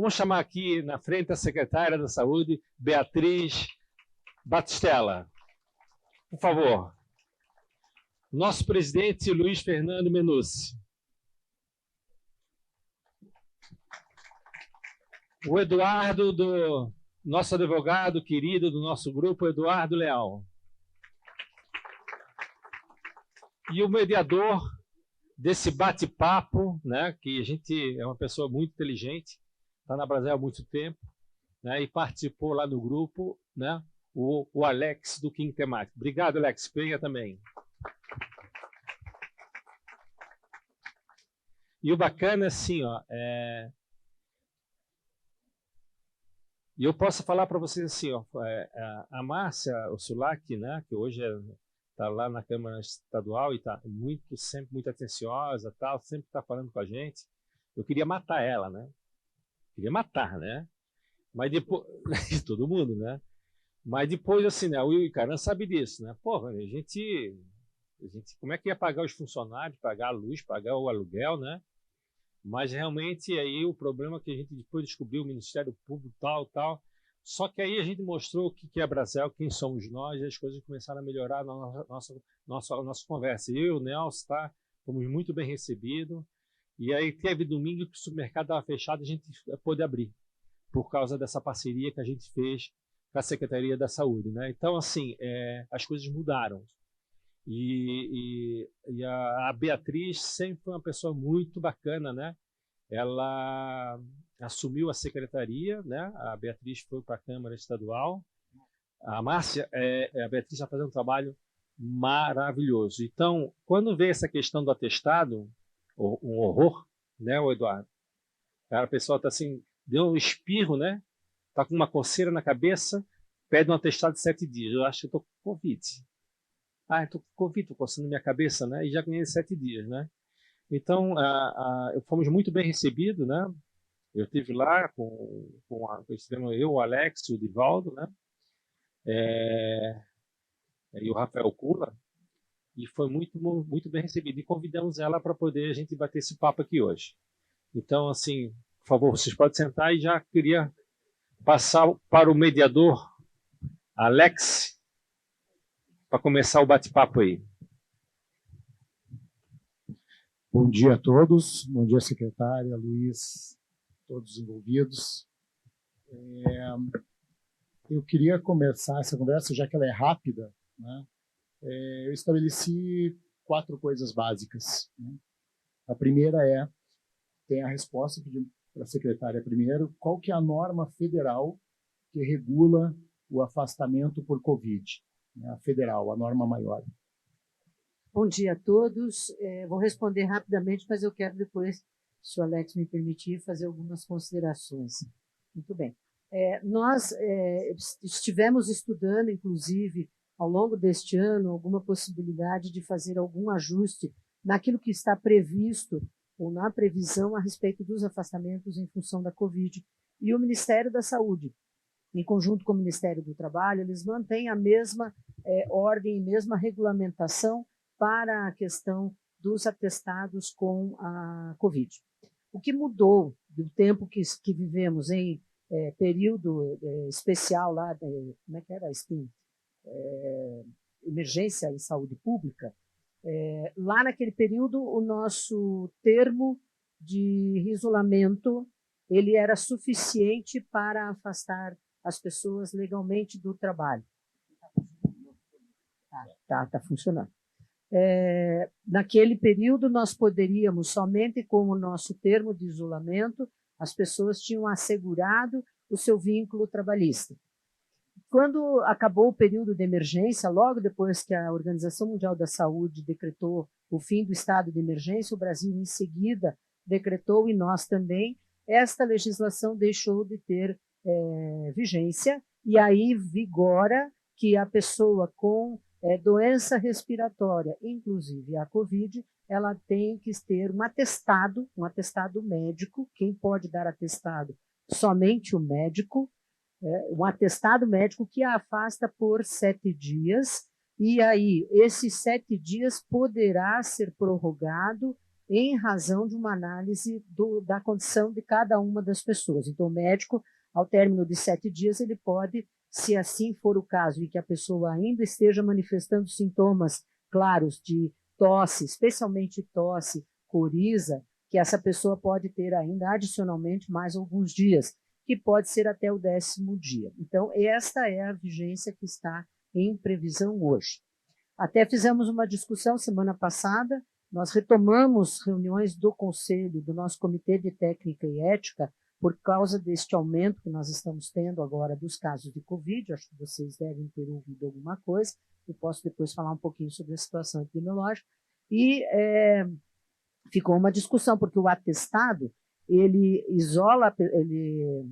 Vamos chamar aqui na frente a secretária da Saúde, Beatriz Batistella. Por favor. Nosso presidente, Luiz Fernando Menucci. O Eduardo, nosso advogado querido do nosso grupo, Eduardo Leal. E o mediador desse bate-papo, né, que a gente é uma pessoa muito inteligente, está na Brasil há muito tempo, né, e participou lá no grupo, né, o Alex do King Temático. Obrigado, Alex. Venha também. E o bacana, assim, ó, e eu posso falar para vocês assim, ó, a Márcia Ursulac, né, que hoje está lá na Câmara Estadual e está sempre muito atenciosa, tal, sempre está falando com a gente. Eu queria matar ela, né? Queria matar, né? Mas depois, todo mundo, né? Mas depois, assim, né, o Will e Caran sabe disso, né? Porra, a gente, como é que ia pagar os funcionários, pagar a luz, pagar o aluguel, né? Mas realmente aí o problema que a gente depois descobriu, o Ministério Público, tal. Só que aí a gente mostrou o que é a Brasel, quem somos nós, e as coisas começaram a melhorar na nossa conversa. Eu e o Nelson, tá? Fomos muito bem recebidos. E aí teve domingo que o supermercado estava fechado, a gente pôde abrir, por causa dessa parceria que a gente fez com a Secretaria da Saúde, né? Então, assim, as coisas mudaram. E a Beatriz sempre foi uma pessoa muito bacana, né? Ela assumiu a secretaria, né? A Beatriz foi para a Câmara Estadual. A Márcia, a Beatriz está fazendo um trabalho maravilhoso. Então, quando vê essa questão do atestado, um horror, né, o Eduardo? A pessoa está assim, deu um espirro, né? Está com uma coceira na cabeça, pede um atestado de 7 dias. Eu acho que eu estou com Covid. Ah, estou com Covid, estou coçando minha cabeça, né? E já ganhei 7 dias, né? Então, fomos muito bem recebidos, né? Eu estive lá eu, o Alex, o Divaldo, né? E o Rafael Kula, e foi muito, muito bem recebido. E convidamos ela para poder a gente bater esse papo aqui hoje. Então, assim, por favor, vocês podem sentar, e já queria passar para o mediador, Alex, para começar o bate-papo aí. Bom dia a todos, bom dia secretária, Luiz, todos envolvidos. Eu queria começar essa conversa, já que ela é rápida, né? Eu estabeleci 4 coisas básicas, né? A primeira tem a resposta, pedi para a secretária primeiro, qual que é a norma federal que regula o afastamento por Covid? A federal, a norma maior. Bom dia a todos. Vou responder rapidamente, mas eu quero depois, se o Alex me permitir, fazer algumas considerações. Muito bem. Nós estivemos estudando, inclusive, ao longo deste ano, alguma possibilidade de fazer algum ajuste naquilo que está previsto ou na previsão a respeito dos afastamentos em função da Covid. E o Ministério da Saúde, em conjunto com o Ministério do Trabalho, eles mantêm a mesma ordem e mesma regulamentação para a questão dos atestados com a Covid. O que mudou do tempo que vivemos em período especial lá, como é que era? Emergência em saúde pública, lá naquele período o nosso termo de isolamento ele era suficiente para afastar as pessoas legalmente do trabalho. Tá funcionando. Naquele período, nós poderíamos, somente com o nosso termo de isolamento, as pessoas tinham assegurado o seu vínculo trabalhista. Quando acabou o período de emergência, logo depois que a Organização Mundial da Saúde decretou o fim do estado de emergência, o Brasil, em seguida, decretou, e nós também, esta legislação deixou de ter vigência, e aí vigora que a pessoa com doença respiratória, inclusive a Covid, ela tem que ter um atestado médico. Quem pode dar atestado? Somente o médico, um atestado médico que a afasta por 7 dias, e aí esses 7 dias poderá ser prorrogado em razão de uma análise da condição de cada uma das pessoas. Então, o médico, ao término de 7 dias, ele pode, se assim for o caso, e que a pessoa ainda esteja manifestando sintomas claros de tosse, especialmente tosse, coriza, que essa pessoa pode ter ainda adicionalmente mais alguns dias, que pode ser até o 10º dia. Então, esta é a vigência que está em previsão hoje. Até fizemos uma discussão semana passada, nós retomamos reuniões do Conselho, do nosso Comitê de Técnica e Ética, por causa deste aumento que nós estamos tendo agora dos casos de Covid. Acho que vocês devem ter ouvido alguma coisa, eu posso depois falar um pouquinho sobre a situação epidemiológica. E ficou uma discussão, porque o atestado, ele isola, ele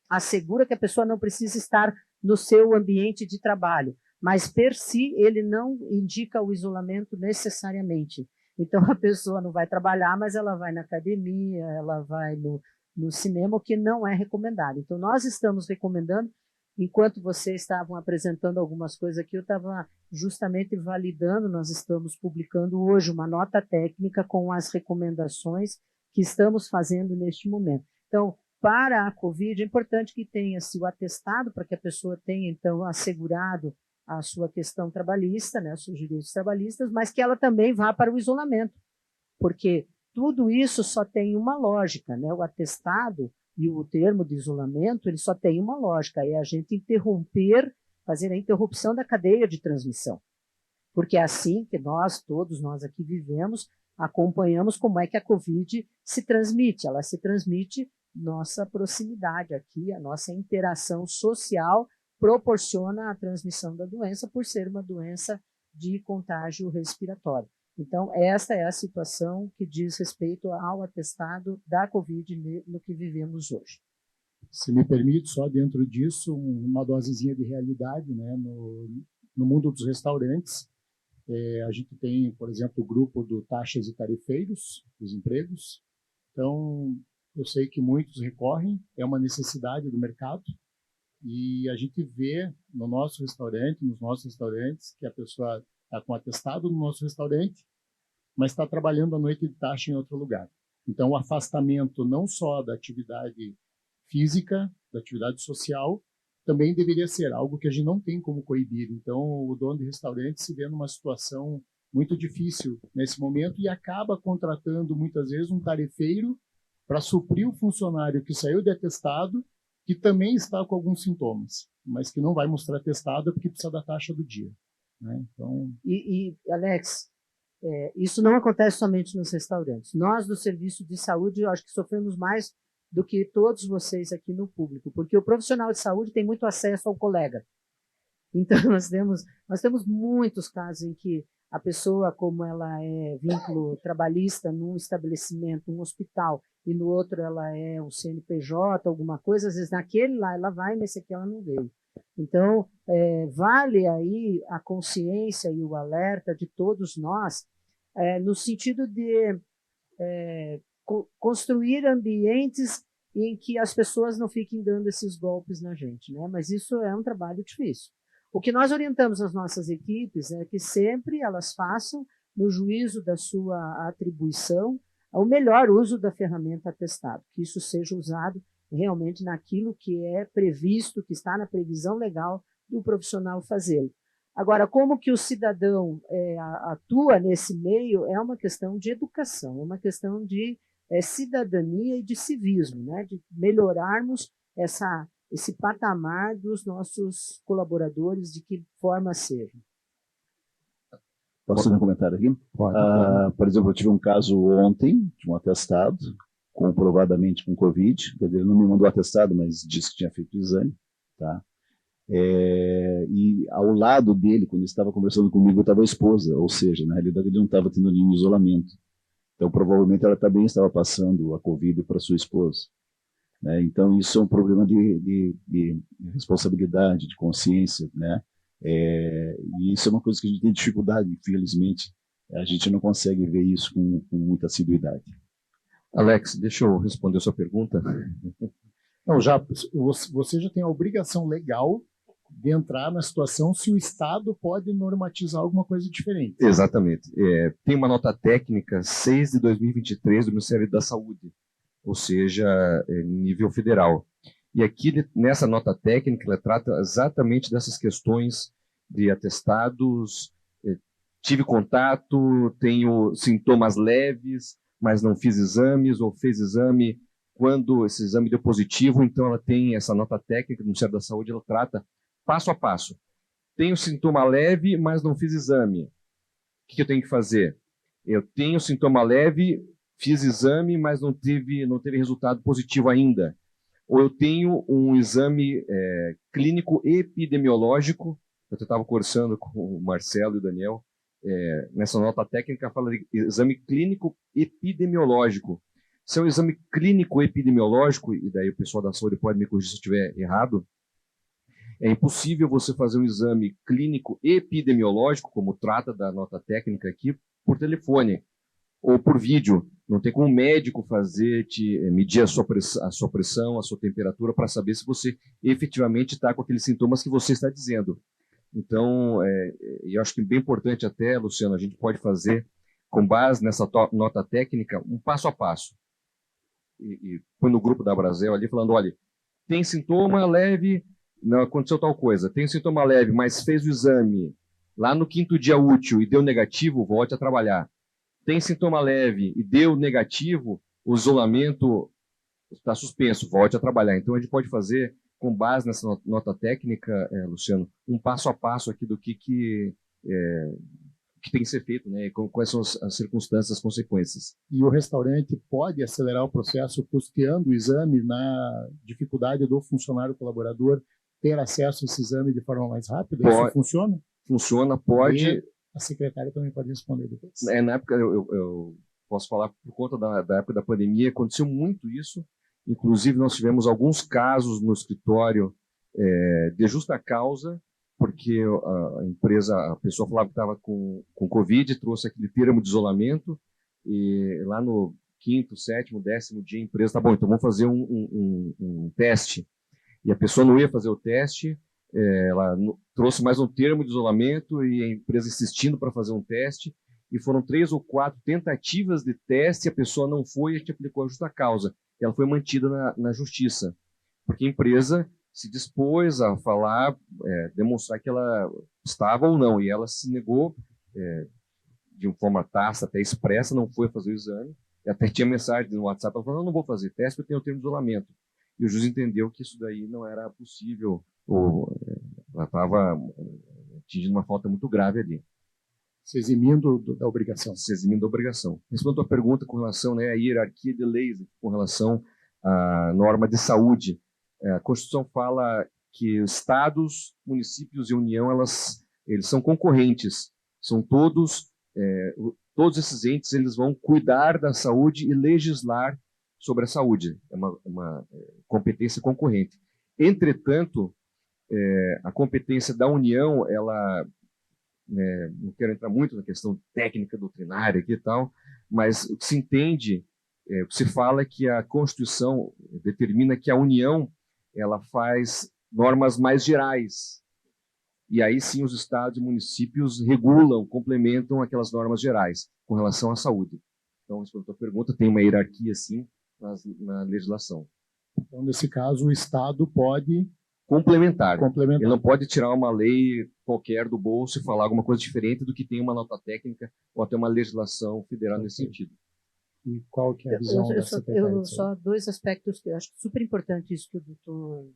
assegura que a pessoa não precisa estar no seu ambiente de trabalho, mas per si ele não indica o isolamento necessariamente. Então a pessoa não vai trabalhar, mas ela vai na academia, ela vai no cinema, o que não é recomendado. Então nós estamos recomendando, enquanto vocês estavam apresentando algumas coisas aqui, eu estava justamente validando, nós estamos publicando hoje uma nota técnica com as recomendações que estamos fazendo neste momento. Então, para a Covid, é importante que tenha-se o atestado, para que a pessoa tenha, então, assegurado a sua questão trabalhista, né, os seus direitos trabalhistas, mas que ela também vá para o isolamento, porque tudo isso só tem uma lógica, né? O atestado e o termo de isolamento, ele só tem uma lógica, é a gente interromper, fazer a interrupção da cadeia de transmissão, porque é assim que todos nós aqui vivemos, acompanhamos como é que a Covid se transmite. Ela se transmite nossa proximidade aqui, a nossa interação social proporciona a transmissão da doença por ser uma doença de contágio respiratório. Então, esta é a situação que diz respeito ao atestado da Covid no que vivemos hoje. Se me permite, só dentro disso, uma dosezinha de realidade, né? No mundo dos restaurantes, a gente tem, por exemplo, o grupo do taxas e tarifeiros dos empregos. Então, eu sei que muitos recorrem, é uma necessidade do mercado, e a gente vê nos nossos restaurantes, que a pessoa está com atestado no nosso restaurante, mas está trabalhando à noite de taxa em outro lugar. Então, o afastamento não só da atividade física, da atividade social, também deveria ser algo que a gente não tem como coibir. Então, o dono de restaurante se vê numa situação muito difícil nesse momento e acaba contratando, muitas vezes, um tarefeiro para suprir o funcionário que saiu de atestado, que também está com alguns sintomas, mas que não vai mostrar atestado porque precisa da taxa do dia, né? Então... Alex, isso não acontece somente nos restaurantes. Nós, do Serviço de Saúde, eu acho que sofremos mais do que todos vocês aqui no público, porque o profissional de saúde tem muito acesso ao colega. Então, nós temos muitos casos em que a pessoa, como ela é vínculo trabalhista num estabelecimento, num hospital, e no outro ela é um CNPJ, alguma coisa, às vezes naquele lá ela vai, nesse aqui ela não veio. Então, vale aí a consciência e o alerta de todos nós, no sentido de construir ambientes em que as pessoas não fiquem dando esses golpes na gente, né? Mas isso é um trabalho difícil. O que nós orientamos as nossas equipes é que sempre elas façam, no juízo da sua atribuição, o melhor uso da ferramenta atestado, que isso seja usado realmente naquilo que é previsto, que está na previsão legal do profissional fazê-lo. Agora, como que o cidadão atua nesse meio é uma questão de educação, é uma questão de cidadania e de civismo, né? De melhorarmos esse patamar dos nossos colaboradores, de que forma sejam. Posso fazer um comentário aqui? Pode. Por exemplo, eu tive um caso ontem de um atestado, comprovadamente com Covid, quer dizer, ele não me mandou atestado, mas disse que tinha feito o exame, tá? E ao lado dele, quando ele estava conversando comigo, estava a esposa, ou seja, na realidade ele não estava tendo nenhum isolamento. Então, provavelmente ela também estava passando a Covid para sua esposa, né? Então, isso é um problema de responsabilidade, de consciência, né? E isso é uma coisa que a gente tem dificuldade, infelizmente, a gente não consegue ver isso com muita assiduidade. Alex, deixa eu responder a sua pergunta. Não, você já tem a obrigação legal de entrar na situação se o Estado pode normatizar alguma coisa diferente. Exatamente. Tem uma nota técnica 6 de 2023 do Ministério da Saúde, ou seja, nível federal. E aqui, nessa nota técnica, ela trata exatamente dessas questões de atestados, tive contato, tenho sintomas leves, mas não fiz exames, ou fez exame quando esse exame deu positivo, então ela tem essa nota técnica do Ministério da Saúde, ela trata passo a passo. Tenho sintoma leve, mas não fiz exame. O que eu tenho que fazer? Eu tenho sintoma leve, fiz exame, mas não teve resultado positivo ainda. Ou eu tenho um exame clínico epidemiológico, eu estava conversando com o Marcelo e o Daniel, nessa nota técnica fala de exame clínico epidemiológico. Se é um exame clínico epidemiológico, e daí o pessoal da saúde pode me corrigir se eu estiver errado, é impossível você fazer um exame clínico epidemiológico, como trata da nota técnica aqui, por telefone ou por vídeo. Não tem como um médico medir a sua pressão, a sua temperatura, para saber se você efetivamente está com aqueles sintomas que você está dizendo. Então, eu acho que é bem importante até, Luciano, a gente pode fazer, com base nessa nota técnica, um passo a passo. E põe no grupo da Brasel ali, falando, olha, tem sintoma leve, não aconteceu tal coisa, tem sintoma leve, mas fez o exame lá no 5º dia útil e deu negativo, volte a trabalhar. Tem sintoma leve e deu negativo, o isolamento está suspenso, volte a trabalhar. Então, a gente pode fazer, com base nessa nota técnica, Luciano, um passo a passo aqui do que tem que ser feito, né? Quais são as circunstâncias, as consequências. E o restaurante pode acelerar o processo custeando o exame na dificuldade do funcionário colaborador ter acesso a esse exame de forma mais rápida? Isso funciona? Funciona, pode. E a secretária também pode responder depois. Na época, eu posso falar, por conta da época da pandemia, aconteceu muito isso. Inclusive, nós tivemos alguns casos no escritório de justa causa, porque a pessoa falava que estava com Covid, trouxe aquele termo de isolamento, e lá no 5º, 7º, 10º dia, a empresa, tá bom, então vamos fazer um teste. E a pessoa não ia fazer o teste, ela trouxe mais um termo de isolamento, e a empresa insistindo para fazer um teste, e foram 3 ou 4 tentativas de teste, a pessoa não foi, e a gente aplicou a justa causa. Ela foi mantida na justiça, porque a empresa se dispôs a falar, demonstrar que ela estava ou não, e ela se negou de uma forma tácita, até expressa, não foi fazer o exame, e até tinha mensagem no WhatsApp, ela falou, não vou fazer teste, porque eu tenho o termo de isolamento. E o juiz entendeu que isso daí não era possível, ou ela estava atingindo uma falta muito grave ali. Se eximindo da obrigação. Se eximindo da obrigação. Respondendo a tua pergunta com relação à hierarquia de leis, com relação à norma de saúde, a Constituição fala que os estados, municípios e União, eles são concorrentes. São todos esses entes, eles vão cuidar da saúde e legislar sobre a saúde. É uma competência concorrente. Entretanto, a competência da União, ela, não quero entrar muito na questão técnica, doutrinária aqui e tal, mas o que se entende, o que se fala é que a Constituição determina que a União ela faz normas mais gerais. E aí sim os estados e municípios regulam, complementam aquelas normas gerais com relação à saúde. Então, respondendo a tua pergunta, tem uma hierarquia, sim, na legislação. Então, nesse caso, o Estado pode complementar. Ele não pode tirar uma lei qualquer do bolso e falar alguma coisa diferente do que tem uma nota técnica ou até uma legislação federal nesse sentido. E qual que é a visão da secretária? Só 2 aspectos que eu acho super importante isso que o doutor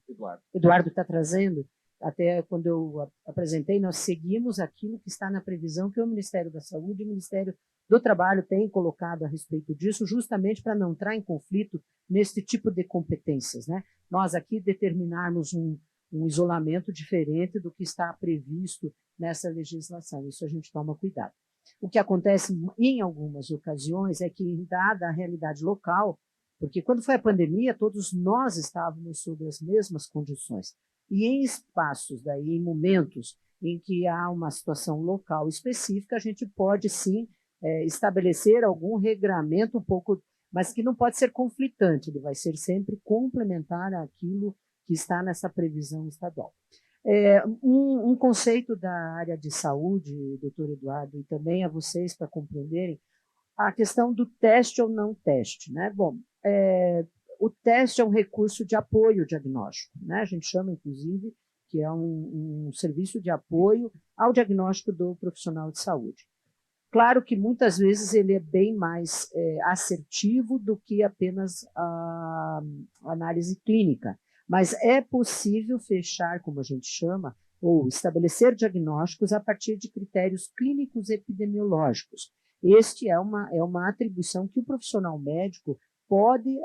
Eduardo está trazendo. Até quando eu apresentei, nós seguimos aquilo que está na previsão que o Ministério da Saúde e o Ministério do Trabalho têm colocado a respeito disso, justamente para não entrar em conflito nesse tipo de competências, né? Nós aqui determinarmos um isolamento diferente do que está previsto nessa legislação. Isso a gente toma cuidado. O que acontece em algumas ocasiões é que, dada a realidade local, porque quando foi a pandemia, todos nós estávamos sob as mesmas condições. E em espaços, em momentos em que há uma situação local específica, a gente pode sim estabelecer algum regramento um pouco, mas que não pode ser conflitante, ele vai ser sempre complementar àquilo que está nessa previsão estadual. Um conceito da área de saúde, doutor Eduardo, e também a vocês para compreenderem, a questão do teste ou não teste, né? Bom, o teste é um recurso de apoio diagnóstico, né? A gente chama, inclusive, que é um serviço de apoio ao diagnóstico do profissional de saúde. Claro que muitas vezes ele é bem mais assertivo do que apenas a análise clínica, mas é possível fechar, como a gente chama, ou estabelecer diagnósticos a partir de critérios clínicos epidemiológicos. Este é uma atribuição que o profissional médico pode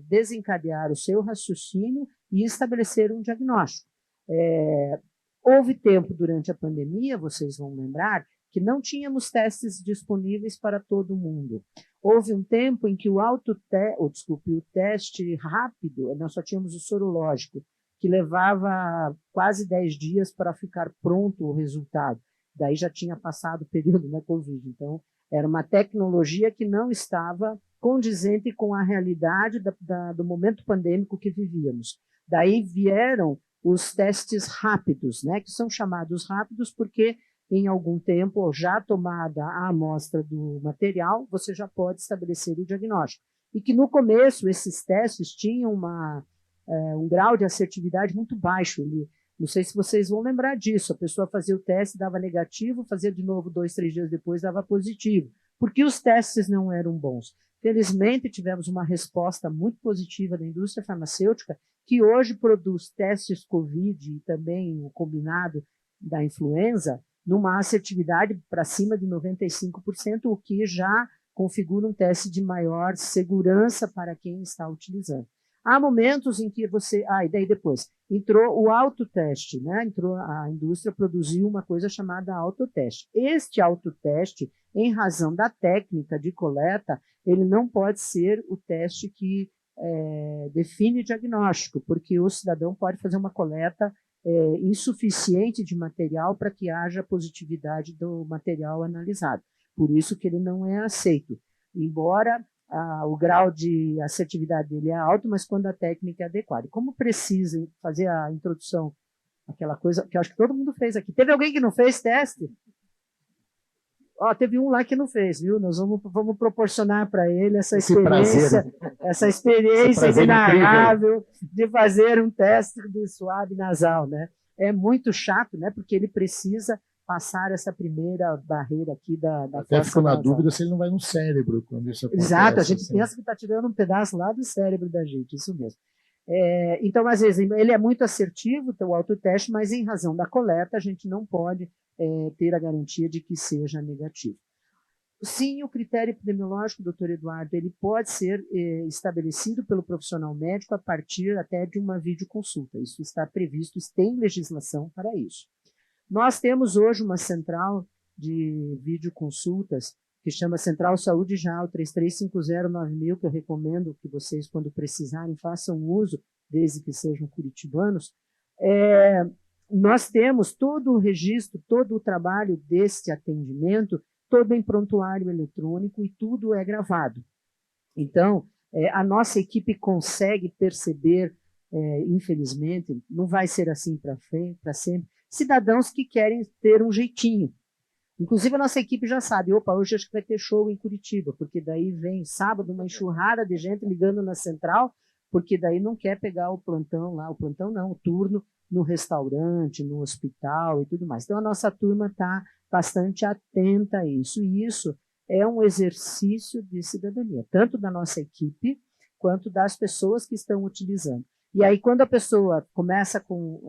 desencadear o seu raciocínio e estabelecer um diagnóstico. Houve tempo durante a pandemia, vocês vão lembrar, que não tínhamos testes disponíveis para todo mundo. Houve um tempo em que o teste rápido, nós só tínhamos o sorológico, que levava quase 10 dias para ficar pronto o resultado. Daí já tinha passado o período da Covid. Então, era uma tecnologia que não estava condizente com a realidade do momento pandêmico que vivíamos. Daí vieram os testes rápidos, né, que são chamados rápidos porque em algum tempo, já tomada a amostra do material, você já pode estabelecer o diagnóstico. E que no começo esses testes tinham um grau de assertividade muito baixo. Não sei se vocês vão lembrar disso, a pessoa fazia o teste, dava negativo, fazia de novo 2, 3 dias depois, dava positivo, porque os testes não eram bons. Felizmente, tivemos uma resposta muito positiva da indústria farmacêutica, que hoje produz testes COVID e também o combinado da influenza, numa assertividade para cima de 95%, o que já configura um teste de maior segurança para quem está utilizando. Há momentos em que você... e daí depois, entrou o autoteste, né? A indústria produziu uma coisa chamada autoteste. Este autoteste, em razão da técnica de coleta, ele não pode ser o teste que define diagnóstico, porque o cidadão pode fazer uma coleta insuficiente de material para que haja positividade do material analisado. Por isso que ele não é aceito. Embora o grau de assertividade dele é alto, mas quando a técnica é adequada. Como precisa fazer a introdução, aquela coisa que eu acho que todo mundo fez aqui. Teve alguém que não fez teste? Teve um lá que não fez, viu? Nós vamos proporcionar para ele essa experiência inenarrável de fazer um teste de suave nasal, né? É muito chato, né? Porque ele precisa passar essa primeira barreira aqui da Até ficou na dúvida se ele não vai no cérebro quando isso acontece. Exato, a gente pensa que está tirando um pedaço lá do cérebro da gente, isso mesmo. Então, às vezes, ele é muito assertivo, o autoteste, mas em razão da coleta, a gente não pode ter a garantia de que seja negativo. Sim, o critério epidemiológico, doutor Eduardo, ele pode ser estabelecido pelo profissional médico a partir até de uma videoconsulta. Isso está previsto, tem legislação para isso. Nós temos hoje uma central de videoconsultas que chama Central Saúde Já, 33509000, que eu recomendo que vocês, quando precisarem, façam uso, desde que sejam curitibanos. Nós temos todo o registro, todo o trabalho deste atendimento, todo em prontuário eletrônico e tudo é gravado. Então, a nossa equipe consegue perceber, infelizmente, não vai ser assim para sempre, cidadãos que querem ter um jeitinho. Inclusive, a nossa equipe já sabe, hoje acho que vai ter show em Curitiba, porque daí vem sábado uma enxurrada de gente ligando na central, porque daí não quer pegar o plantão lá, o turno no restaurante, no hospital e tudo mais. Então, a nossa turma está bastante atenta a isso, e isso é um exercício de cidadania, tanto da nossa equipe, quanto das pessoas que estão utilizando. E aí, quando a pessoa começa com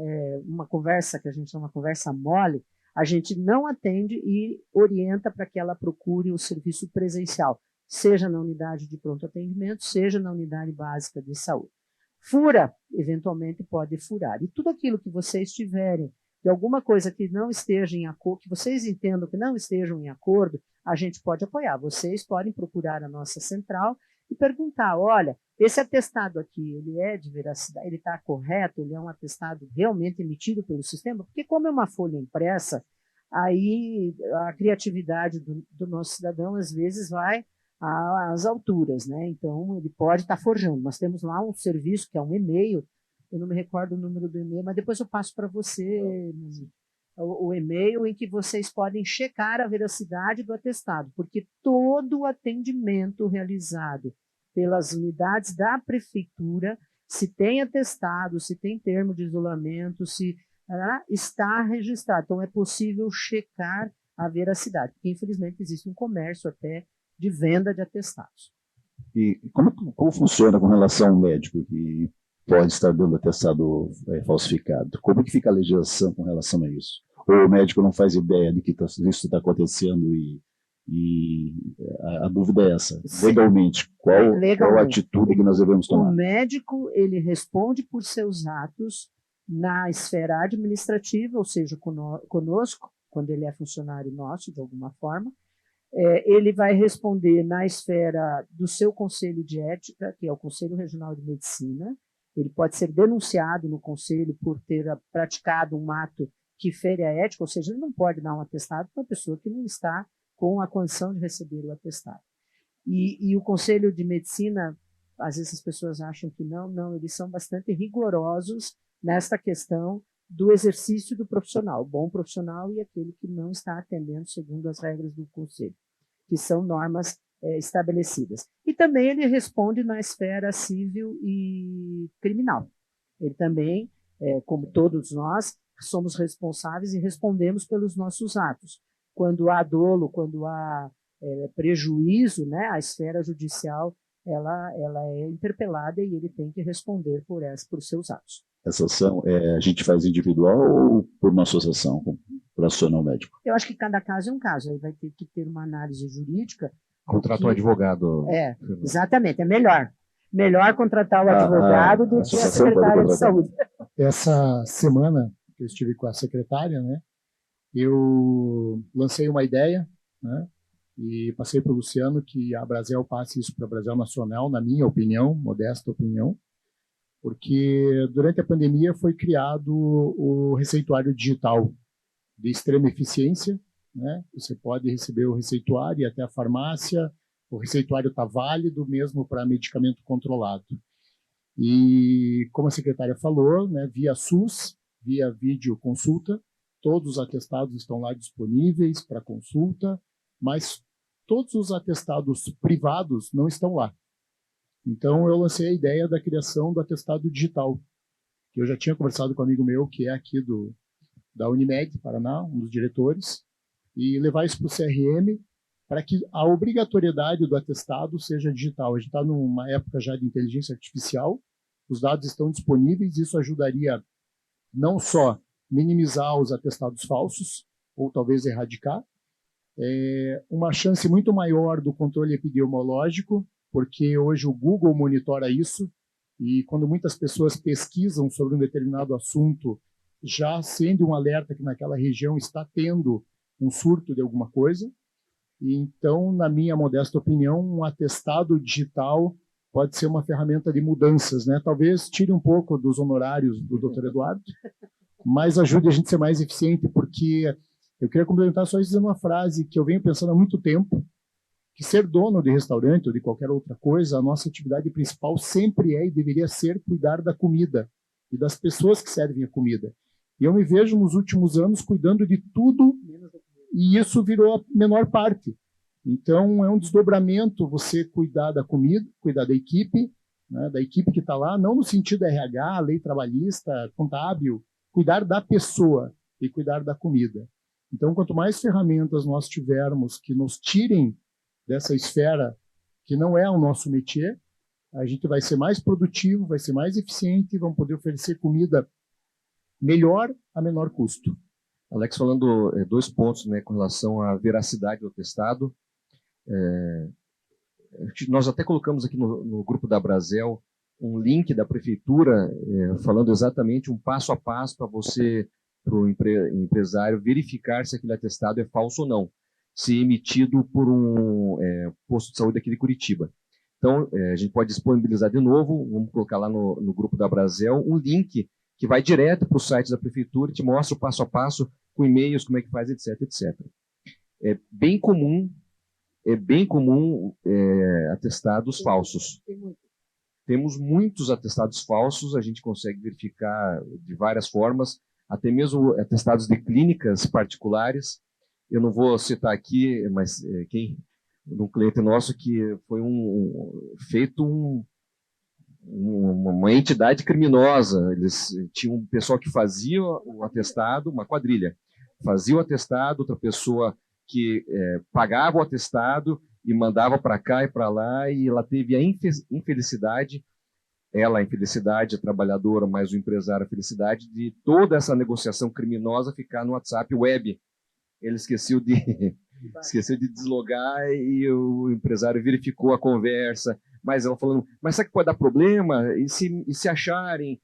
uma conversa, que a gente chama uma conversa mole, a gente não atende e orienta para que ela procure o serviço presencial, seja na unidade de pronto atendimento, seja na unidade básica de saúde. Fura, eventualmente pode furar. E tudo aquilo que vocês tiverem de alguma coisa que não esteja em acordo, que vocês entendam que não estejam em acordo, a gente pode apoiar. Vocês podem procurar a nossa central e perguntar, olha, esse atestado aqui, ele é de veracidade, ele está correto, ele é um atestado realmente emitido pelo sistema? Porque como é uma folha impressa, aí a criatividade do nosso cidadão, às vezes, vai às alturas, né? Então, ele pode estar forjando. Nós temos lá um serviço, que é um e-mail, eu não me recordo o número do e-mail, mas depois eu passo para você o e-mail em que vocês podem checar a veracidade do atestado, porque todo o atendimento realizado pelas unidades da prefeitura, se tem atestado, se tem termo de isolamento, se está registrado. Então, é possível checar a veracidade, porque, infelizmente, existe um comércio até de venda de atestados. E como funciona com relação ao médico que pode estar dando atestado falsificado? Como que fica a legislação com relação a isso? Ou o médico não faz ideia de que isso está acontecendo e a dúvida é essa. Legalmente, qual a atitude que nós devemos tomar? O médico, ele responde por seus atos na esfera administrativa, ou seja, conosco, quando ele é funcionário nosso, de alguma forma. Ele vai responder na esfera do seu conselho de ética, que é o Conselho Regional de Medicina. Ele pode ser denunciado no conselho por ter praticado um ato que fere a ética, ou seja, ele não pode dar um atestado para uma pessoa que não está com a condição de receber o atestado. E o Conselho de Medicina, às vezes as pessoas acham que não, eles são bastante rigorosos nesta questão do exercício do profissional, o bom profissional e aquele que não está atendendo segundo as regras do Conselho, que são normas estabelecidas. E também ele responde na esfera civil e criminal. Ele também, como todos nós, somos responsáveis e respondemos pelos nossos atos. Quando há dolo, quando há prejuízo, né, a esfera judicial ela é interpelada e ele tem que responder por seus atos. Essa ação a gente faz individual ou por uma associação para acionar o médico? Eu acho que cada caso é um caso. Aí vai ter que ter uma análise jurídica. Contratar um advogado. Exatamente, é melhor. Melhor contratar o advogado do que a secretária de saúde. Essa semana que eu estive com a secretária, né, eu lancei uma ideia, né, e passei para o Luciano que a Brasel passe isso para a Brasel Nacional, na minha opinião, modesta opinião, porque durante a pandemia foi criado o receituário digital de extrema eficiência, né? Você pode receber o receituário e até a farmácia, o receituário está válido mesmo para medicamento controlado. E como a secretária falou, né, via SUS, via videoconsulta, todos os atestados estão lá disponíveis para consulta, mas todos os atestados privados não estão lá. Então, eu lancei a ideia da criação do atestado digital, que eu já tinha conversado com um amigo meu, que é aqui da Unimed, Paraná, um dos diretores, e levar isso para o CRM, para que a obrigatoriedade do atestado seja digital. A gente está numa época já de inteligência artificial, os dados estão disponíveis, isso ajudaria não só minimizar os atestados falsos, ou talvez erradicar, uma chance muito maior do controle epidemiológico, porque hoje o Google monitora isso, e quando muitas pessoas pesquisam sobre um determinado assunto, já acende um alerta que naquela região está tendo um surto de alguma coisa. E então, na minha modesta opinião, um atestado digital pode ser uma ferramenta de mudanças, né? Talvez tire um pouco dos honorários do Dr. Eduardo, mas ajude a gente a ser mais eficiente, porque eu queria complementar só dizendo uma frase que eu venho pensando há muito tempo, que ser dono de restaurante ou de qualquer outra coisa, a nossa atividade principal sempre é e deveria ser cuidar da comida e das pessoas que servem a comida. E eu me vejo nos últimos anos cuidando de tudo e isso virou a menor parte. Então, é um desdobramento você cuidar da comida, cuidar da equipe, né, da equipe que está lá, não no sentido RH, lei trabalhista, contábil, cuidar da pessoa e cuidar da comida. Então, quanto mais ferramentas nós tivermos que nos tirem dessa esfera que não é o nosso métier, a gente vai ser mais produtivo, vai ser mais eficiente, vamos poder oferecer comida melhor a menor custo. Alex, falando 2 pontos, né, com relação à veracidade do atestado. Nós até colocamos aqui no grupo da Brasel um link da prefeitura falando exatamente um passo a passo para você, para o empresário, verificar se aquele atestado é falso ou não, se emitido por um posto de saúde aqui de Curitiba. Então, a gente pode disponibilizar de novo, vamos colocar lá no grupo da Brasel, um link que vai direto para o site da prefeitura e te mostra o passo a passo, com e-mails, como é que faz, etc, etc. É bem comum atestados falsos. temos muitos atestados falsos, a gente consegue verificar de várias formas, até mesmo atestados de clínicas particulares. Eu não vou citar aqui, mas um cliente nosso que foi uma entidade criminosa. Eles tinham um pessoal que fazia o atestado, uma quadrilha, fazia o atestado, outra pessoa que pagava o atestado e mandava para cá e para lá, e ela teve a infelicidade, a infelicidade, a trabalhadora, mais o empresário, a felicidade de toda essa negociação criminosa ficar no WhatsApp web. Ele esqueceu de deslogar e o empresário verificou a conversa, mas ela falando, mas sabe que pode dar problema? E se acharem?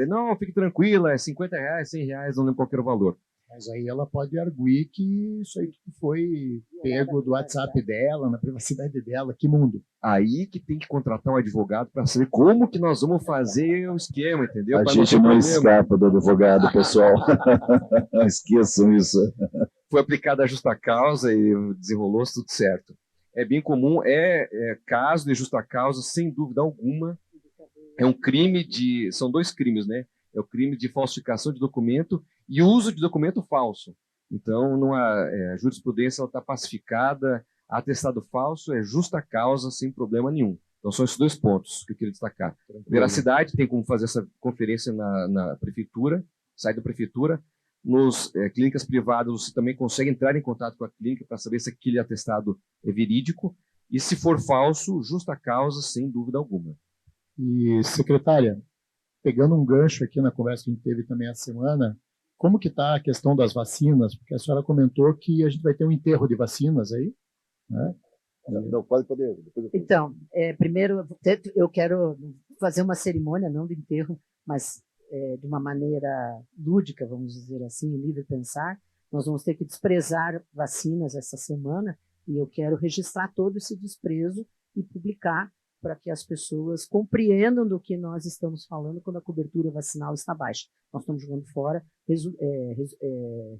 Não, fique tranquila, é R$50, R$100, não lembro qual era o valor. Mas aí ela pode arguir que isso aí foi pego do WhatsApp dela, na privacidade dela, que mundo. Aí que tem que contratar um advogado para saber como que nós vamos fazer o esquema, entendeu? A gente não escapa do advogado, pessoal. Esqueçam isso. Foi aplicada a justa causa e desenrolou-se tudo certo. É bem comum, caso de justa causa, sem dúvida alguma. É um crime são 2 crimes, né? É o crime de falsificação de documento e uso de documento falso. Então, a jurisprudência está pacificada, atestado falso é justa causa, sem problema nenhum. Então, são esses 2 pontos que eu queria destacar. Veracidade, tem como fazer essa conferência na prefeitura, sai da prefeitura. Nos clínicas privadas, você também consegue entrar em contato com a clínica para saber se aquele atestado é verídico. E se for falso, justa causa, sem dúvida alguma. E, secretária, pegando um gancho aqui na conversa que a gente teve também essa semana, como que está a questão das vacinas? Porque a senhora comentou que a gente vai ter um enterro de vacinas aí, né? Não, pode poder. Então, primeiro eu quero fazer uma cerimônia, não de enterro, mas de uma maneira lúdica, vamos dizer assim, livre pensar. Nós vamos ter que desprezar vacinas essa semana e eu quero registrar todo esse desprezo e publicar para que as pessoas compreendam do que nós estamos falando quando a cobertura vacinal está baixa. Nós estamos jogando fora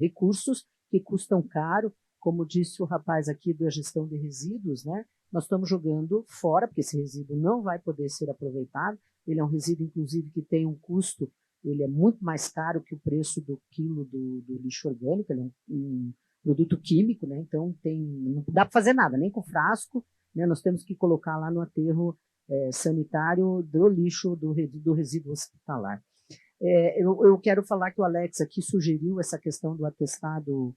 recursos que custam caro, como disse o rapaz aqui da gestão de resíduos, né? Nós estamos jogando fora, porque esse resíduo não vai poder ser aproveitado. Ele é um resíduo, inclusive, que tem um custo, ele é muito mais caro que o preço do quilo do lixo orgânico, ele é um produto químico, né? Então não dá para fazer nada, nem com frasco, né? Nós temos que colocar lá no aterro sanitário do lixo, do resíduo hospitalar. Eu quero falar que o Alex aqui sugeriu essa questão do atestado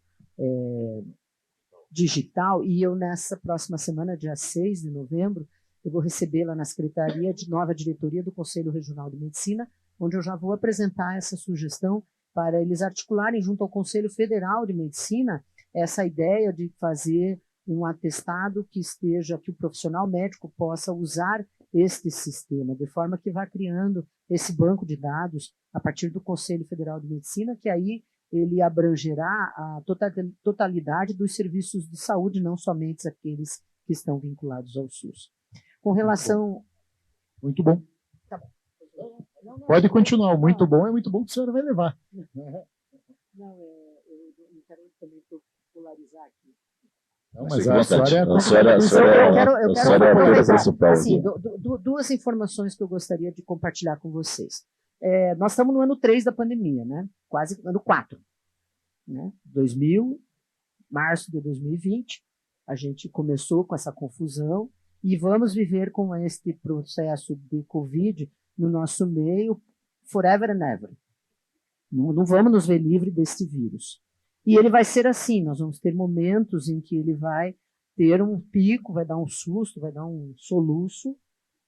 digital, e eu nessa próxima semana, dia 6 de novembro, eu vou receber lá na Secretaria de nova diretoria do Conselho Regional de Medicina, onde eu já vou apresentar essa sugestão para eles articularem junto ao Conselho Federal de Medicina essa ideia de fazer um atestado que o profissional médico possa usar este sistema, de forma que vá criando esse banco de dados a partir do Conselho Federal de Medicina, que aí ele abrangerá a totalidade dos serviços de saúde, não somente aqueles que estão vinculados ao SUS. Com relação... Muito bom. Tá bom. Não, pode continuar, o muito bom é muito bom que a senhora vai levar. Não, eu não quero também popularizar aqui. Não, mas a senhora eu quero aproveitar assim, duas informações que eu gostaria de compartilhar com vocês. Nós estamos no ano 3 da pandemia, né? Quase ano 4. Né? Março de 2020, a gente começou com essa confusão e vamos viver com este processo de Covid no nosso meio forever and ever. Não vamos nos ver livre deste vírus. E ele vai ser assim, nós vamos ter momentos em que ele vai ter um pico, vai dar um susto, vai dar um soluço,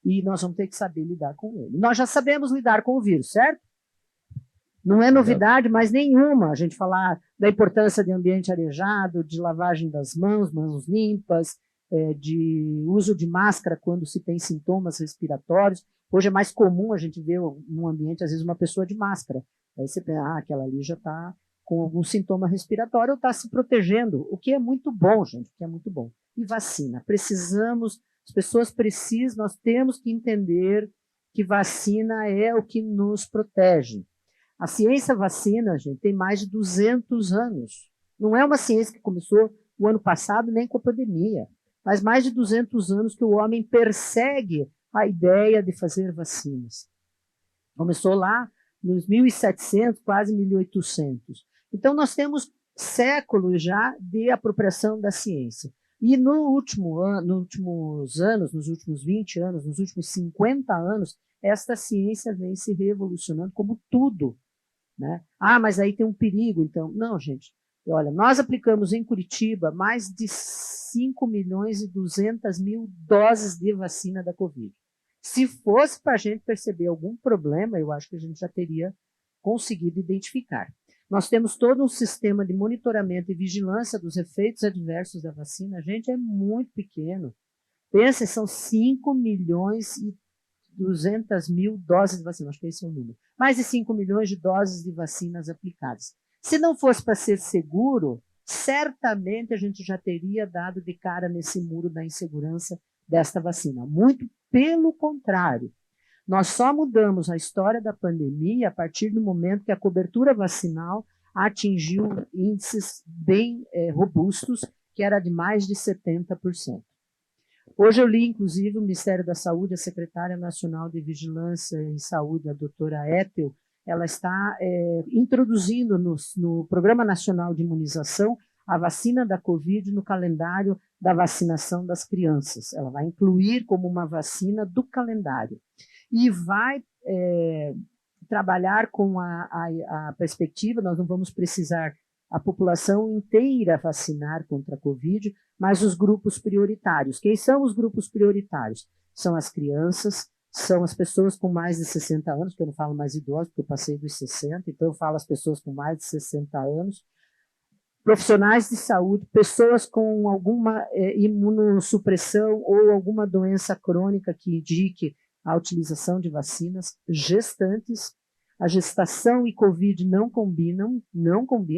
e nós vamos ter que saber lidar com ele. Nós já sabemos lidar com o vírus, certo? Não é novidade mais nenhuma a gente falar da importância de ambiente arejado, de lavagem das mãos limpas, de uso de máscara quando se tem sintomas respiratórios. Hoje é mais comum a gente ver num ambiente, às vezes, uma pessoa de máscara. Aí você pensa, aquela ali já está com algum sintoma respiratório ou está se protegendo, o que é muito bom, gente, o que é muito bom. E vacina, as pessoas precisam, nós temos que entender que vacina é o que nos protege. A ciência vacina, gente, tem mais de 200 anos. Não é uma ciência que começou o ano passado, nem com a pandemia. Faz mais de 200 anos que o homem persegue a ideia de fazer vacinas. Começou lá nos 1700, quase 1800. Então, nós temos séculos já de apropriação da ciência. E nos últimos anos, nos últimos 20 anos, nos últimos 50 anos, esta ciência vem se revolucionando como tudo, né? Ah, mas aí tem um perigo, então. Não, gente. Olha, nós aplicamos em Curitiba mais de 5.200.000 doses de vacina da Covid. Se fosse para a gente perceber algum problema, eu acho que a gente já teria conseguido identificar. Nós temos todo um sistema de monitoramento e vigilância dos efeitos adversos da vacina. Gente, é muito pequeno. Pensa, são 5.200.000 doses de vacina. Acho que esse é o número. Mais de 5 milhões de doses de vacinas aplicadas. Se não fosse para ser seguro, certamente a gente já teria dado de cara nesse muro da insegurança desta vacina. Muito pelo contrário. Nós só mudamos a história da pandemia a partir do momento que a cobertura vacinal atingiu índices bem robustos, que era de mais de 70%. Hoje eu li, inclusive, o Ministério da Saúde, a secretária nacional de Vigilância em Saúde, a doutora Ethel, ela está introduzindo no Programa Nacional de Imunização a vacina da Covid no calendário da vacinação das crianças. Ela vai incluir como uma vacina do calendário. E vai trabalhar com a perspectiva, nós não vamos precisar a população inteira vacinar contra a Covid, mas os grupos prioritários. Quem são os grupos prioritários? São as crianças, são as pessoas com mais de 60 anos, porque eu não falo mais idosos, porque eu passei dos 60, então eu falo as pessoas com mais de 60 anos, profissionais de saúde, pessoas com alguma imunossupressão ou alguma doença crônica que indique a utilização de vacinas, gestantes. A gestação e Covid não combinam,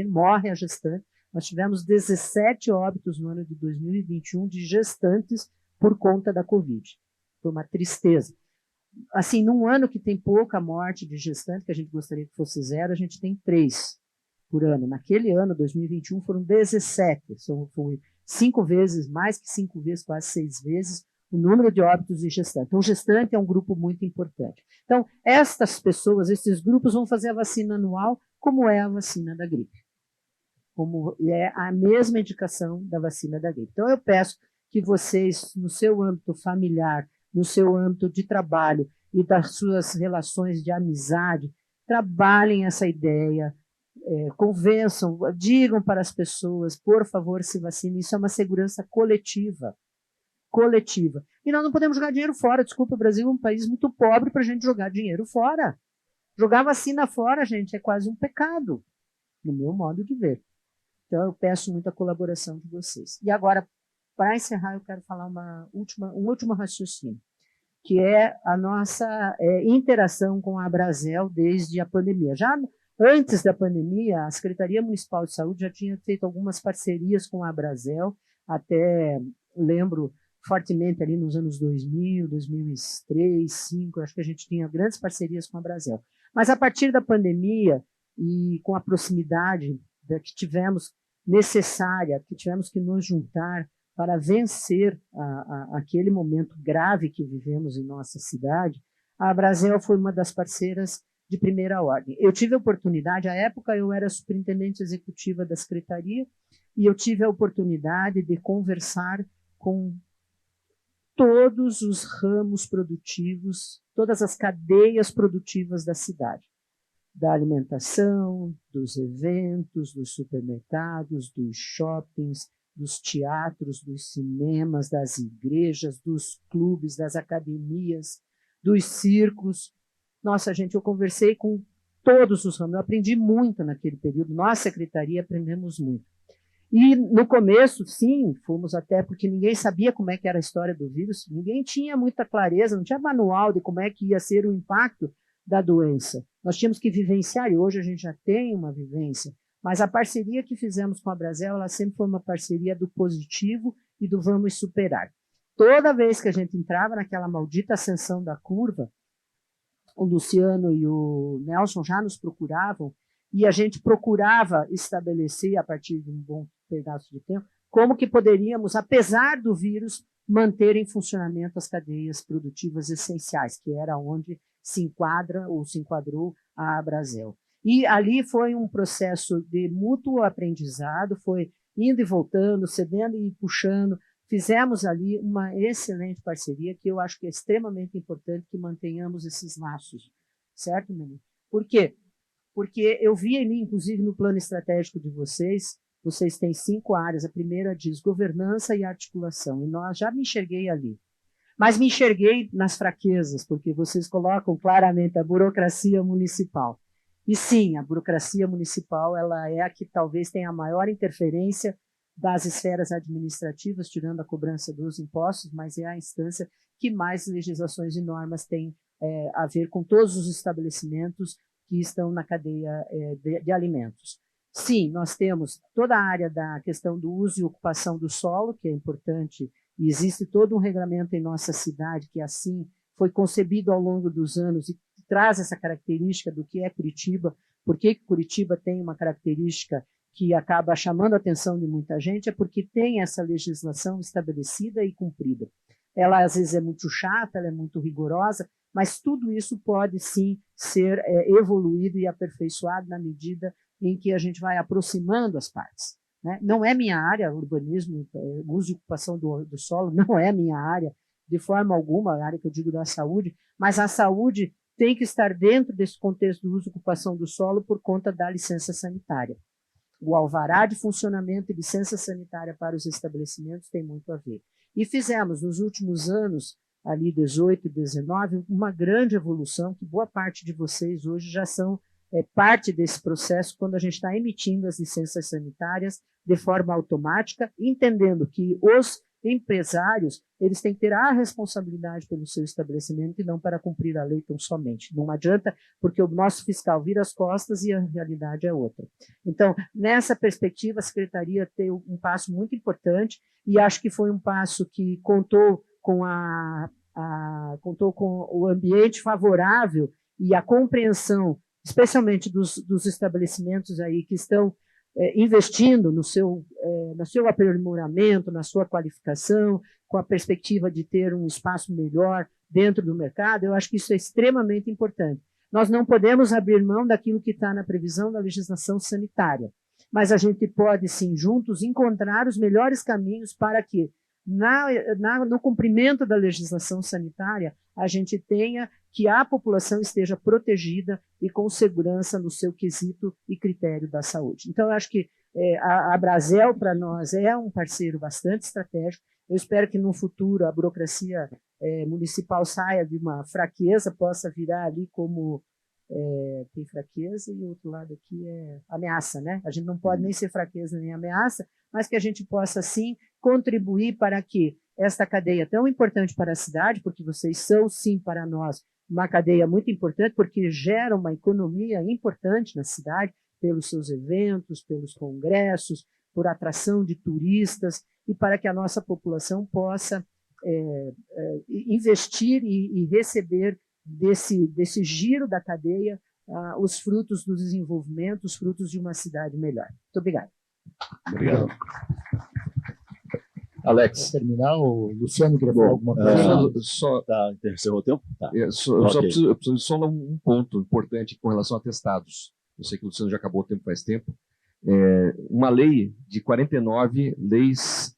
morre a gestante. Nós tivemos 17 óbitos no ano de 2021 de gestantes por conta da Covid. Foi uma tristeza. Assim, num ano que tem pouca morte de gestante, que a gente gostaria que fosse 0, a gente tem 3 por ano. Naquele ano, 2021, foram 17. Foi 5 vezes, mais que 5 vezes, quase 6 vezes, o número de óbitos de gestante. Então, gestante é um grupo muito importante. Então, estas pessoas, esses grupos vão fazer a vacina anual, como é a vacina da gripe. Como é a mesma indicação da vacina da gripe. Então, eu peço que vocês, no seu âmbito familiar, no seu âmbito de trabalho e das suas relações de amizade, trabalhem essa ideia, convençam, digam para as pessoas, por favor, se vacinem. Isso é uma segurança coletiva. E nós não podemos jogar dinheiro fora. Desculpa, o Brasil é um país muito pobre para a gente jogar dinheiro fora. Jogar vacina fora, gente, é quase um pecado, no meu modo de ver. Então, eu peço muita colaboração de vocês. E agora, para encerrar, eu quero falar um último raciocínio, que é a nossa interação com a Abrazel desde a pandemia. Já antes da pandemia, a Secretaria Municipal de Saúde já tinha feito algumas parcerias com a Abrazel, até lembro fortemente ali nos anos 2000, 2003, 2005, acho que a gente tinha grandes parcerias com a Abrazel. Mas a partir da pandemia e com a proximidade que tivemos necessária, que tivemos que nos juntar para vencer aquele momento grave que vivemos em nossa cidade, a Abrazel foi uma das parceiras de primeira ordem. Eu tive a oportunidade, à época eu era superintendente executiva da Secretaria, e eu tive a oportunidade de conversar com todos os ramos produtivos, todas as cadeias produtivas da cidade, da alimentação, dos eventos, dos supermercados, dos shoppings, dos teatros, dos cinemas, das igrejas, dos clubes, das academias, dos circos. Nossa, gente, eu conversei com todos os ramos, eu aprendi muito naquele período, nossa secretaria aprendemos muito. E no começo, sim, fomos até porque ninguém sabia como é que era a história do vírus, ninguém tinha muita clareza, não tinha manual de como é que ia ser o impacto da doença. Nós tínhamos que vivenciar, e hoje a gente já tem uma vivência, mas a parceria que fizemos com a Abrazel, ela sempre foi uma parceria do positivo e do vamos superar. Toda vez que a gente entrava naquela maldita ascensão da curva, o Luciano e o Nelson já nos procuravam, e a gente procurava estabelecer, a partir de um bom pedaço de tempo, como que poderíamos, apesar do vírus, manter em funcionamento as cadeias produtivas essenciais, que era onde se enquadra ou se enquadrou a Abrazel. E ali foi um processo de mútuo aprendizado, foi indo e voltando, cedendo e puxando. Fizemos ali uma excelente parceria, que eu acho que é extremamente importante que mantenhamos esses laços, certo, Meni? Por quê? Porque eu vi ali, inclusive no plano estratégico de vocês têm 5 áreas. A primeira diz governança e articulação, e nós já me enxerguei ali. Mas me enxerguei nas fraquezas, porque vocês colocam claramente a burocracia municipal. E sim, a burocracia municipal ela é a que talvez tenha a maior interferência das esferas administrativas, tirando a cobrança dos impostos, mas é a instância que mais legislações e normas tem a ver com todos os estabelecimentos que estão na cadeia de alimentos. Sim, nós temos toda a área da questão do uso e ocupação do solo, que é importante, e existe todo um regulamento em nossa cidade que assim foi concebido ao longo dos anos e traz essa característica do que é Curitiba. Por que Curitiba tem uma característica que acaba chamando a atenção de muita gente? É porque tem essa legislação estabelecida e cumprida. Ela, às vezes, é muito chata, ela é muito rigorosa, mas tudo isso pode, sim, ser evoluído e aperfeiçoado na medida em que a gente vai aproximando as partes. Né? Não é minha área, urbanismo, uso e ocupação do solo, não é minha área, de forma alguma, a área que eu digo da saúde, mas a saúde tem que estar dentro desse contexto do uso e ocupação do solo por conta da licença sanitária. O alvará de funcionamento e licença sanitária para os estabelecimentos tem muito a ver. E fizemos, nos últimos anos, ali 18 e 19, uma grande evolução, que boa parte de vocês hoje já são parte desse processo, quando a gente está emitindo as licenças sanitárias de forma automática, entendendo que os empresários eles têm que ter a responsabilidade pelo seu estabelecimento e não para cumprir a lei tão somente. Não adianta, porque o nosso fiscal vira as costas e a realidade é outra. Então, nessa perspectiva, a Secretaria tem um passo muito importante e acho que foi um passo que contou com o ambiente favorável e a compreensão, especialmente dos estabelecimentos aí que estão investindo no seu aprimoramento, na sua qualificação, com a perspectiva de ter um espaço melhor dentro do mercado. Eu acho que isso é extremamente importante. Nós não podemos abrir mão daquilo que está na previsão da legislação sanitária, mas a gente pode, sim, juntos, encontrar os melhores caminhos para que, no cumprimento da legislação sanitária, a gente tenha que a população esteja protegida e com segurança no seu quesito e critério da saúde. Então, eu acho que a Abrazel, para nós, é um parceiro bastante estratégico. Eu espero que, no futuro, a burocracia municipal saia de uma fraqueza, possa virar ali como tem fraqueza e o outro lado aqui é ameaça, né? A gente não pode nem ser fraqueza nem ameaça, mas que a gente possa, sim, contribuir para que esta cadeia tão importante para a cidade, porque vocês são, sim, para nós, uma cadeia muito importante, porque gera uma economia importante na cidade, pelos seus eventos, pelos congressos, por atração de turistas, e para que a nossa população possa investir e receber desse giro da cadeia os frutos do desenvolvimento, os frutos de uma cidade melhor. Muito obrigado. Obrigado. Alex. Para terminar, o Luciano queria falar alguma coisa? Tá, encerrou o tempo? Tá. Eu preciso só um ponto importante com relação a atestados. Eu sei que o Luciano já acabou o tempo faz tempo. Uma lei de 49, leis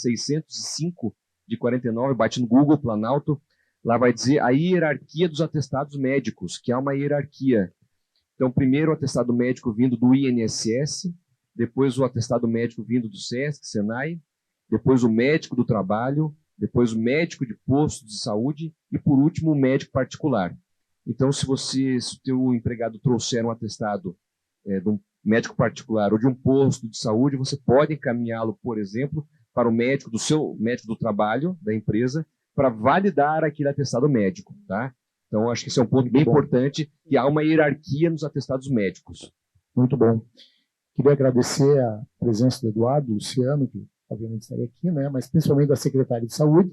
605 de 49, bate no Google, Planalto, lá vai dizer a hierarquia dos atestados médicos, que há uma hierarquia. Então, primeiro o atestado médico vindo do INSS, depois o atestado médico vindo do SESC, SENAI, depois o médico do trabalho, depois o médico de posto de saúde e, por último, o médico particular. Então, se o teu empregado trouxer um atestado de um médico particular ou de um posto de saúde, você pode encaminhá-lo, por exemplo, para o médico médico do trabalho da empresa para validar aquele atestado médico, tá? Então, acho que esse é um ponto bem importante, que há uma hierarquia nos atestados médicos. Muito bom. Queria agradecer a presença do Eduardo, do Luciano, que obviamente estaria aqui, né, mas principalmente da Secretaria de Saúde.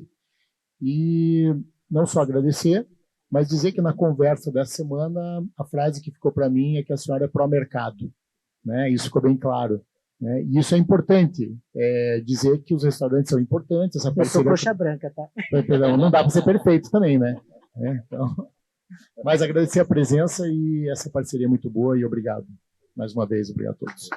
E não só agradecer, mas dizer que na conversa dessa semana, a frase que ficou para mim é que a senhora é pró-mercado. Né? Isso ficou bem claro. né? E isso é importante, dizer que os restaurantes são importantes. Essa Eu sou coxa branca, tá? Não dá para ser perfeito também, né? Então, mas agradecer a presença e essa parceria muito boa, e obrigado. Mais uma vez, obrigado a todos.